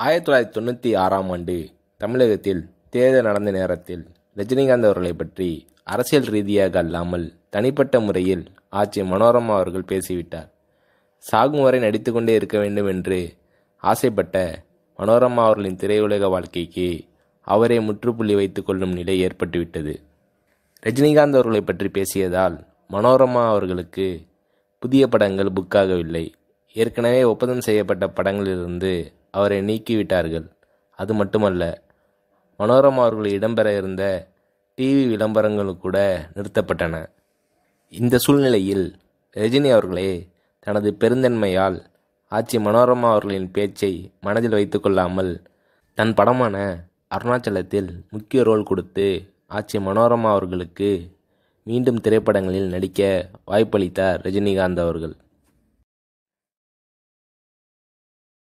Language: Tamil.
1996ஆம் ஆண்டு தமிழகத்தில் தேர்தல் நடந்த நேரத்தில் ரஜினிகாந்த் அவர்களை பற்றி அரசியல் ரீதியாக அல்லாமல் தனிப்பட்ட முறையில் ஆட்சி மனோரமா அவர்கள் பேசிவிட்டார். சாகும் வரை நடித்துக்கொண்டே இருக்க வேண்டும் என்று ஆசைப்பட்ட மனோரமா அவர்களின் திரையுலக வாழ்க்கைக்கு அவரே முற்றுப்புள்ளி வைத்துக் கொள்ளும் நிலை ஏற்பட்டுவிட்டது. ரஜினிகாந்த் அவர்களை பற்றி பேசியதால் மனோரமா அவர்களுக்கு புதிய படங்கள் புக்காகவில்லை. ஏற்கனவே ஒப்பந்தம் செய்யப்பட்ட படங்களிலிருந்து அவரை நீக்கிவிட்டார்கள். அது மட்டுமல்ல, மனோரமா அவர்கள் இடம்பெற இருந்த டிவி விளம்பரங்கள் கூட நிறுத்தப்பட்டன. இந்த சூழ்நிலையில் ரஜினி அவர்களே தனது பெருந்தன்மையால் ஆட்சி மனோரமா அவர்களின் பேச்சை மனதில் வைத்து கொள்ளாமல் தன் படமான அருணாச்சலத்தில் முக்கிய ரோல் கொடுத்து ஆட்சி மனோரமா அவர்களுக்கு மீண்டும் திரைப்படங்களில் நடிக்க வாய்ப்பளித்தார் ரஜினிகாந்த் அவர்கள்.